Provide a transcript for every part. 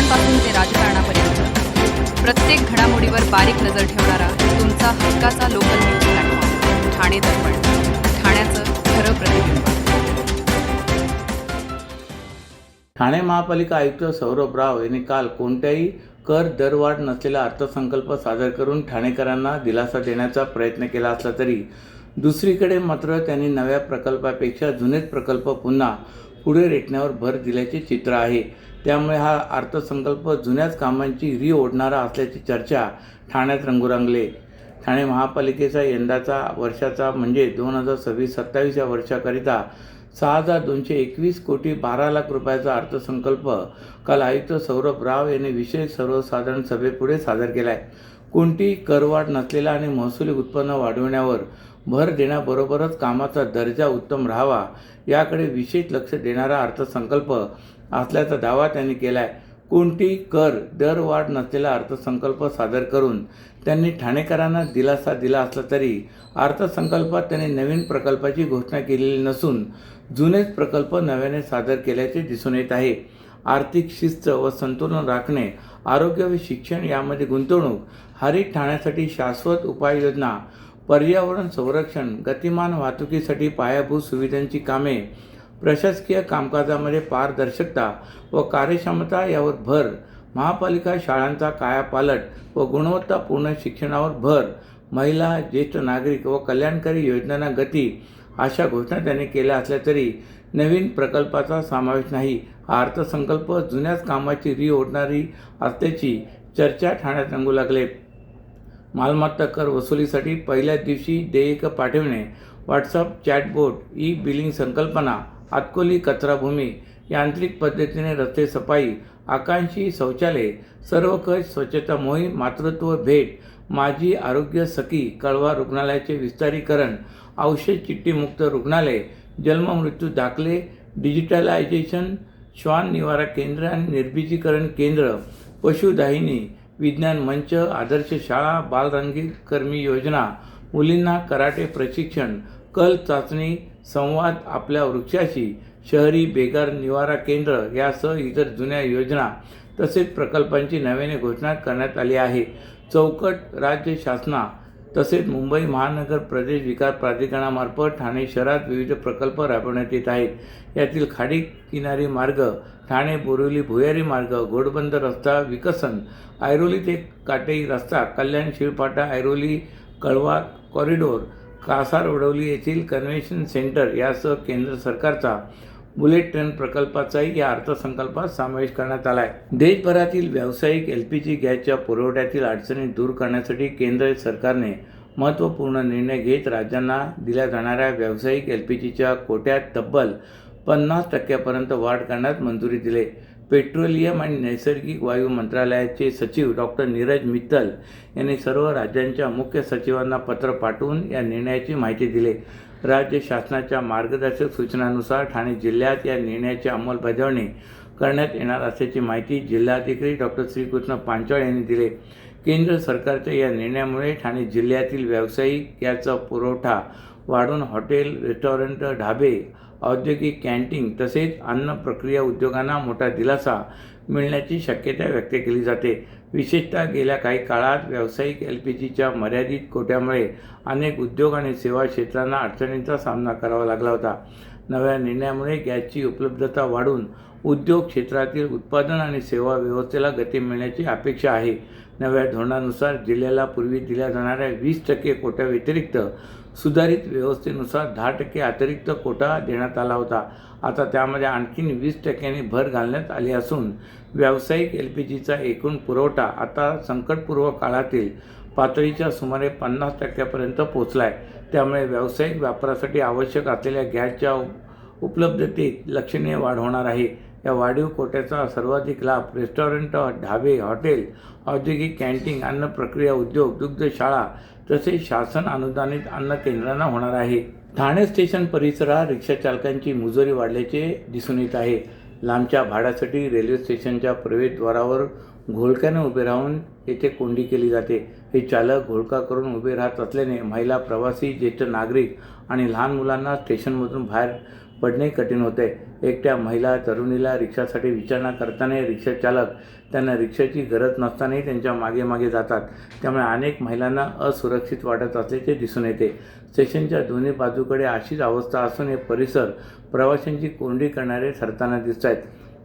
बातम्यांपासून ते राजकारणापर्यंत प्रत्येक घडामोडीवर बारीक नजर ठेवणारा तुमचा हक्काचा लोकल न्यूज प्लॅटफॉर्म ठाणे दर्पण, ठाण्याचं खरं प्रतिबिंब. ठाणे महापालिका आयुक्त सौरभ राव यांनी काल कोणत्याही कर दरवाढ नसलेला अर्थसंकल्प सादर करून ठाणेकरांना दिलासा देण्याचा प्रयत्न केला असला तरी दुसरीकडे मात्र त्यांनी नव्या प्रकल्पापेक्षा जुनेच प्रकल्प पुन्हा पुढे रेटण्यावर भर दिल्याचे चित्र आहे. त्यामुळे हा अर्थसंकल्प जुन्याच कामांची ओढणारा असल्याची चर्चा ठाण्यात रंगू लागली. ठाणे महापालिकेचा यंदाचा वर्षाचा म्हणजे 2026-27 या वर्षाकरिता 6,221 कोटी 12 लाख रुपयाचा अर्थसंकल्प काल आयुक्त सौरभ राव यांनी विशेष सर्वसाधारण सभेपुढे सादर केला आहे. कोणतीही करवाढ नसलेला आणि महसुली उत्पन्न वाढविण्यावर भर देण्याबरोबरच कामाचा दर्जा उत्तम राहावा याकडे विशेष लक्ष देणारा अर्थसंकल्प असल्याचा दावा त्यांनी केला आहे. कोणतीही कर दरवाढ नसलेला अर्थसंकल्प सादर करून त्यांनी ठाणेकरांना दिलासा दिला असला तरी अर्थसंकल्पात त्यांनी नवीन प्रकल्पाची घोषणा केलेली नसून जुनेच प्रकल्प नव्याने सादर केल्याचे दिसून येत आहे. आर्थिक शिस्त व संतुलन राखणे, आरोग्य व शिक्षण यामध्ये गुंतवणूक, हरित ठाण्यासाठी शाश्वत उपाययोजना, पर्यावरण संरक्षण, गतिमान वाहतुकीसाठी पायाभूत सुविधांची कामे, प्रशासकीय कामकाजामध्ये पारदर्शकता व कार्यक्षमता यावर भर, महापालिका शाळांचा कायापालट व गुणवत्तापूर्ण शिक्षणावर भर, महिला, ज्येष्ठ नागरिक व कल्याणकारी योजनांना गती अशा घोषणा त्यांनी केल्या असल्या तरी नवीन प्रकल्पाचा समावेश नाही. हा अर्थसंकल्प जुन्याच कामाची ओढणारी असल्याची चर्चा ठाण्यात रंगू लागले. मालमत्ता कर वसुलीसाठी पहिल्याच दिवशी देयक पाठविणे, व्हॉट्सअप चॅटबोट, ई बिलिंग संकल्पना, आतकोली कचराभूमी, यांत्रिक पद्धतीने रस्ते सफाई, आकांक्षी शौचालय, सर्वकष स्वच्छता मोहीम, मातृत्व भेट, माझी आरोग्य सखी, कळवा रुग्णालयाचे विस्तारीकरण, औषध चिठ्ठीमुक्त रुग्णालय, जन्ममृत्यू दाखले, डिजिटलायझेशन, श्वान निवारा केंद्र आणि निर्बीजीकरण केंद्र, पशुदाहिनी, विज्ञान मंच, आदर्श शाळा, बालरंगीकर्मी योजना, मुलींना कराटे प्रशिक्षण, कल चाचणी, संवाद आपल्या वृक्षाशी, शहरी बेकार निवारा केंद्र यासह इतर जुन्या योजना तसेच प्रकल्पांची नव्याने घोषणा करण्यात आली आहे. चौकट राज्य शासना तसेच मुंबई महानगर प्रदेश विकास प्राधिकरणामार्फत ठाणे शहरात विविध प्रकल्प राबवण्यात येत आहेत. यातील खाडी किनारी मार्ग, ठाणे बोरिवली भुयारी मार्ग, घोडबंद रस्ता विकसन, ऐरोली ते काटेई रस्ता, कल्याण शिळपाटा ऐरोली कळवा कॉरिडोर, कासार वडवली येथील कन्व्हेन्शन सेंटर यासह केंद्र सरकारचा बुलेट ट्रेन प्रकल्पाचाही या अर्थसंकल्पात समावेश करण्यात आला आहे. देशभरातील व्यावसायिक LPG गॅसच्या पुरवठ्यातील अडचणी दूर करण्यासाठी केंद्र सरकारने महत्त्वपूर्ण निर्णय घेत राज्यांना दिल्या जाणाऱ्या व्यावसायिक LPGच्या कोट्यात तब्बल 50% वाढ करण्यास मंजुरी दिली. पेट्रोलियम आणि नैसर्गिक वायू मंत्रालयाचे सचिव डॉक्टर नीरज मित्तल यांनी सर्व राज्यांच्या मुख्य सचिवांना पत्र पाठवून या निर्णयाची माहिती दिली. राज्य शासनाच्या मार्गदर्शक सूचनांनुसार ठाणे जिल्ह्यात या निर्णयाची अंमलबजावणी करण्यात येणार असल्याची माहिती जिल्हाधिकारी डॉक्टर श्रीकृष्ण पांचाळ यांनी दिली. केंद्र सरकारच्या या निर्णयामुळे ठाणे जिल्ह्यातील व्यावसायिक याचा पुरवठा वाढून हॉटेल, रेस्टॉरंट, ढाबे, औद्योगिक कॅन्टीन तसेच अन्न प्रक्रिया उद्योगांना मोठा दिलासा मिळण्याची शक्यता व्यक्त केली जाते. विशेषतः गेल्या काही काळात व्यावसायिक LPGच्या मर्यादित कोट्यामुळे अनेक उद्योग आणि सेवा क्षेत्रांना अडचणींचा सामना करावा लागला होता. नव्या निर्णयामुळे गॅसची उपलब्धता वाढून उद्योग क्षेत्रातील उत्पादन आणि सेवा व्यवस्थेला गती मिळण्याची अपेक्षा आहे. नव्या धोरणानुसार जिल्ह्याला पूर्वी दिल्या जाणाऱ्या 20% कोट्या व्यतिरिक्त सुधारित व्यवस्थेनुसार 10% अतिरिक्त कोटा देण्यात आला होता. आता त्यामध्ये आणखीन 20% भर घालण्यात आली असून व्यावसायिक LPGचा एकूण पुरवठा आता संकटपूर्व काळातील पातळीच्या सुमारे 50% पोहोचला आहे. त्यामुळे व्यावसायिक वापरासाठी आवश्यक असलेल्या गॅसच्या उपलब्धतेत लक्षणीय वाढ होणार आहे. या वाढीव कोट्याचा सर्वाधिक लाभ रेस्टॉरंट, ढाबे, हॉटेल, औद्योगिक कॅन्टीन, अन्न प्रक्रिया उद्योग, दुग्धशाळा तसेच शासन अनुदानित अन्न केंद्रांना होणार आहे. ठाणे स्टेशन परिसरात रिक्षाचालकांची मुजोरी वाढल्याचे दिसून येत आहे. लांबच्या भाड्यासाठी रेल्वे स्टेशनच्या प्रवेशद्वारावर घोळक्याने उभे राहून येथे कोंडी केली जाते. हे चालक घोळका करून उभे राहत असल्याने महिला प्रवासी, ज्येष्ठ नागरिक आणि लहान मुलांना स्टेशनमधून बाहेर पडणे कठीण होते. एकट्या महिला तरुणीला रिक्षासाठी विचारणा करताना रिक्षा चालक त्यांना रिक्षाची गरज नसतानाही त्यांच्या मागे मागे जातात. त्यामुळे अनेक महिलांना असुरक्षित वाटत असल्याचे दिसून येते. स्टेशनच्या दोन्ही बाजूकडे अशीच अवस्था असून हे परिसर प्रवाशांची कोंडी करणारे ठरताना दिसत आहेत.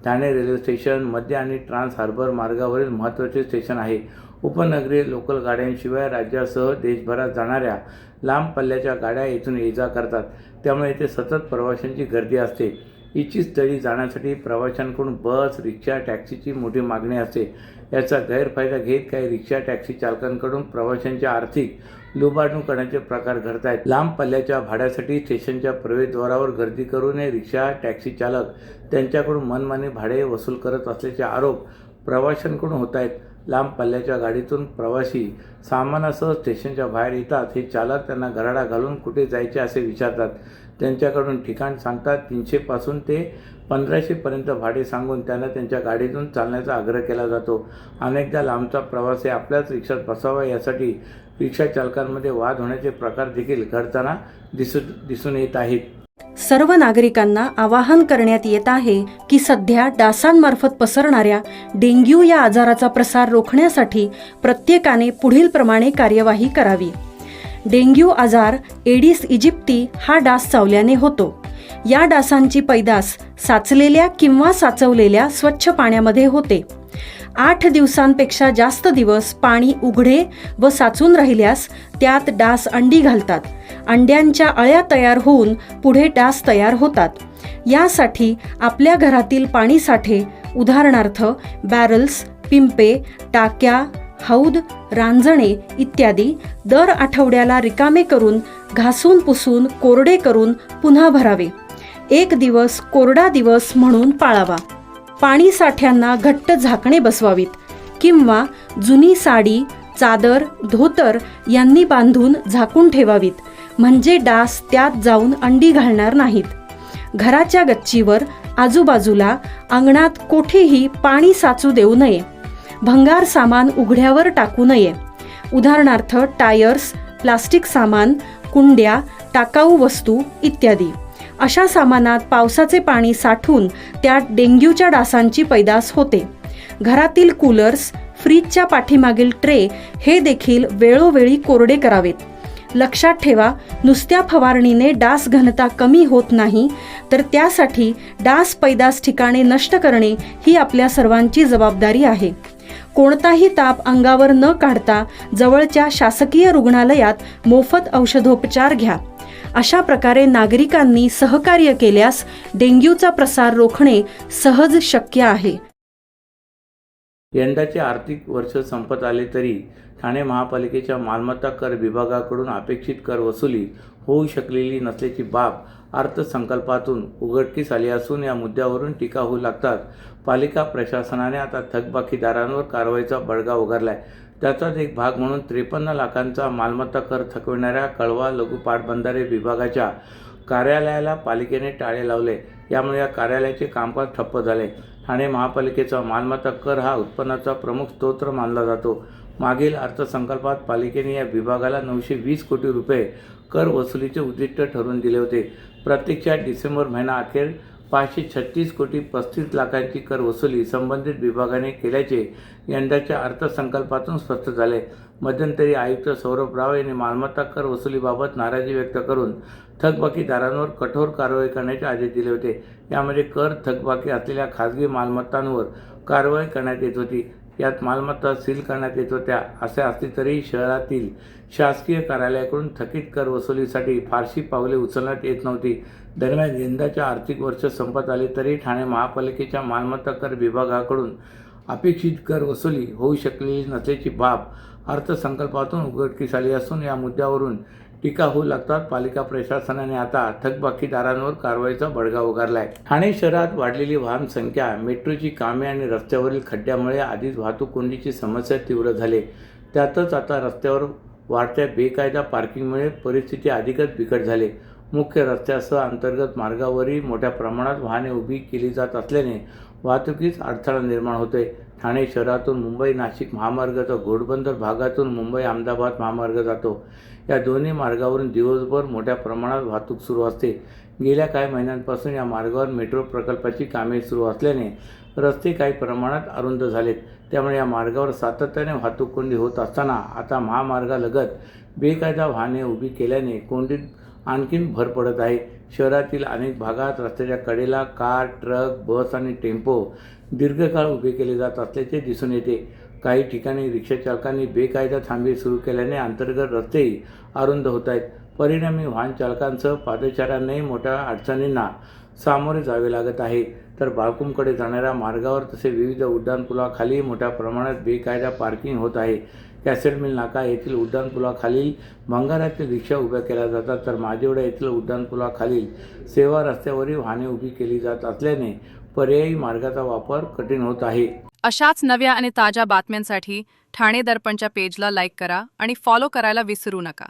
ठाणे रेल्वे स्टेशन मध्य आणि ट्रान्स हार्बर मार्गावरील महत्त्वाचे स्टेशन आहे. उपनगरीय लोकल गाड्यांशिवाय राज्यासह देशभरात जाणाऱ्या लांब पल्ल्याच्या गाड्या येथून ये-जा करतात. त्यामुळे येथे सतत प्रवाशांची गर्दी असते. इच्छित स्थळी जाण्यासाठी प्रवाशांकडून बस, रिक्षा, टॅक्सीची मोठी मागणी असते. याचा गैरफायदा घेत काही रिक्षा, टॅक्सी चालकांकडून प्रवाशांची आर्थिक लुबाडणूक करण्याचे प्रकार घडत आहेत. लांब पल्ल्याच्या भाड्यासाठी स्टेशनच्या प्रवेशद्वारावर गर्दी करून हे रिक्षा, टॅक्सी चालक त्यांच्याकडून मनमानी भाडे वसूल करत असल्याचे आरोप प्रवाशांकडून होत आहेत. लांब पल्ल्याच्या गाडीतून प्रवासी सामानासह स्टेशनच्या बाहेर येतात. हे चालक त्यांना गराडा घालून कुठे जायचे असे विचारतात. त्यांच्याकडून ठिकाण सांगतात. 300 पासून ते 1500 पर्यंत भाडे सांगून त्यांना त्यांच्या गाडीतून चालण्याचा आग्रह केला जातो. अनेकदा लांबचा प्रवासी आपल्याच रिक्षात बसावा यासाठी रिक्षा चालकांमध्ये वाद होण्याचे प्रकार देखील घडताना दिसून येत आहेत. सर्व नागरिकांना आवाहन करण्यात येत आहे की सध्या डासांमार्फत पसरणाऱ्या डेंग्यू या आजाराचा प्रसार रोखण्यासाठी प्रत्येकाने पुढीलप्रमाणे कार्यवाही करावी. डेंग्यू आजार एडिस इजिप्ती हा डास चावल्याने होतो. या डासांची पैदास साचलेल्या किंवा साचवलेल्या स्वच्छ पाण्यामध्ये होते. 8 दिवसांपेक्षा जास्त दिवस पाणी उघडे व साचून राहिल्यास त्यात डास अंडी घालतात. अंड्यांच्या अळ्या तयार होऊन पुढे डास तयार होतात. यासाठी आपल्या घरातील पाणीसाठे उदाहरणार्थ बॅरल्स, पिंपे, टाक्या, हौद, रांजणे इत्यादी दर आठवड्याला रिकामे करून घासून पुसून कोरडे करून पुन्हा भरावे. 1 दिवस कोरडा दिवस म्हणून पाळावा. पाणी साठ्यांना घट्ट झाकणे बसवावीत किंवा जुनी साडी, चादर, धोतर यांनी बांधून झाकून ठेवावीत, म्हणजे डास त्यात जाऊन अंडी घालणार नाहीत. घराच्या गच्चीवर, आजूबाजूला, अंगणात कोठेही पाणी साचू देऊ नये. भंगार सामान उघड्यावर टाकू नये. उदाहरणार्थ टायर्स, प्लास्टिक सामान, कुंड्या, टाकाऊ वस्तू इत्यादी. अशा सामानात पावसाचे पाणी साठून त्यात डेंग्यूच्या डासांची पैदास होते. घरातील कूलर्स, फ्रीजच्या पाठीमागील ट्रे हे देखील वेळोवेळी कोरडे करावेत. लक्षात ठेवा, नुसत्या फवारणीने डास घनता कमी होत नाही, तर त्यासाठी डास पैदास ठिकाणे नष्ट करणे ही आपल्या सर्वांची जबाबदारी आहे. कोणताही ताप अंगावर न काढता जवळच्या शासकीय रुग्णालयात मोफत औषधोपचार घ्या. अशा प्रकारे नागरिकांनी सहकार्य केल्यास डेंग्यूचा प्रसार रोखणे सहज शक्य आहे. यंदाचे आर्थिक वर्ष संपत आले तरी ठाणे महापालिकेच्या मालमत्ता कर विभागाकडून अपेक्षित कर वसुली होऊ शकलेली नसल्याची बाब अर्थसंकल्पातून उघडकीस आली असून या मुद्द्यावरून टीका होऊ लागतात. पालिका प्रशासनाने आता थकबाकीदारांवर कारवाईचा बडगा उगारलाय. त्याचाच एक भाग म्हणून 53 लाखांचा मालमत्ता कर थकविणाऱ्या कळवा लघु पाटबंधारे विभागाच्या कार्यालयाला पालिकेने टाळे लावले. यामुळे या कार्यालयाचे कामकाज ठप्प झाले. ठाणे महापालिकेचा मालमत्ता कर हा उत्पन्नाचा प्रमुख स्रोत मानला जातो. मागील अर्थसंकल्पात पालिकेने या विभागाला 920 कोटी रुपये कर वसुलीचे उद्दिष्ट ठरवून दिले होते. प्रत्यक्षात डिसेंबर महिना अखेर 536 कोटी 35 लाखांची कर वसुली संबंधित विभागाने केल्याचे यंदाच्या अर्थसंकल्पातून स्पष्ट झाले. मध्यंतरी आयुक्त सौरभ राव यांनी मालमत्ता कर वसुलीबाबत नाराजी व्यक्त करून थकबाकीदारांवर कठोर कारवाई करण्याचे आदेश दिले होते. यामध्ये कर थकबाकी असलेल्या खाजगी मालमत्तांवर कारवाई करण्यात येत होती. यात मालमत्ता सील करण्यात येत होत्या. असे असले तरी शहरातील शासकीय कार्यालयाकडून थकीत कर वसुलीसाठी फारशी पावले उचलण्यात येत नव्हती. दरम्यान यंदाच्या आर्थिक वर्ष संपत आले तरी ठाणे महापालिकेच्या मालमत्ता कर विभागाकडून अपेक्षित कर वसुली होऊ शकलेली नसल्याची बाब अर्थसंकल्पातून उघडकीस आली असून या मुद्द्यावरून टीका होऊ लागतात. पालिका प्रशासनाने आता थकबाकीदारांवर कारवाईचा बडगा उगारलाय. ठाणे शहरात वाढलेली वाहन संख्या, मेट्रोची कामे आणि रस्त्यावरील खड्ड्यामुळे आधीच वाहतूक कोंडीची समस्या तीव्र झाली. त्यातच आता रस्त्यावर वाढत्या बेकायदा पार्किंगमुळे परिस्थिती अधिकच बिकट झाली. मुख्य रस्त्यासह अंतर्गत मार्गावरही मोठ्या प्रमाणात वाहने उभी केली जात असल्याने वाहतुकीस अडथळा निर्माण होतोय. ठाणे शहरातून मुंबई नाशिक महामार्ग तर घोडबंदर भागातून मुंबई अहमदाबाद महामार्ग जातो. या दोन्ही मार्गावरून दिवसभर मोठ्या प्रमाणात वाहतूक सुरू असते. गेल्या काही महिन्यांपासून या मार्गावर मेट्रो प्रकल्पाची कामे सुरू असल्याने रस्ते काही प्रमाणात अरुंद झालेत. त्यामुळे या मार्गावर सातत्याने वाहतूक कोंडी होत असताना आता महामार्गालगत बेकायदा वाहने उभी केल्याने कोंडीत आणखीन भर पडत आहे. शहरातील अनेक भागात रस्त्याच्या कडेला कार, ट्रक, बस आणि टेम्पो दीर्घकाळ उभे केले जात असल्याचे दिसून येते. काही ठिकाणी रिक्षाचालकांनी बेकायदा थांबे सुरू केल्याने अंतर्गत रस्तेही अरुंद होत आहेत. परिणामी वाहन चालकांसह पादचाऱ्यांनाही मोठ्या अडचणींना सामोरे जावे लागत आहे. तर बाळकुमकडे जाणाऱ्या मार्गावर तसे विविध उड्डाणपुलाखाली मोठ्या प्रमाणात बेकायदा पार्किंग होत आहे. कॅसेट मिल नाका येथील उड्डाणपुलाखालील भंगारातील रिक्षा उभ्या केल्या जातात, तर माझेवडा येथील उड्डाणपुलाखालील सेवा रस्त्यावरही वाहने उभी केली जात असल्याने पर्यायी मार्गाचा वापर कठीण होत आहे. अशाच नव्या आणि ताज्या बातम्यांसाठी ठाणे दर्पणच्या पेजला लाईक करा आणि फॉलो करायला विसरू नका.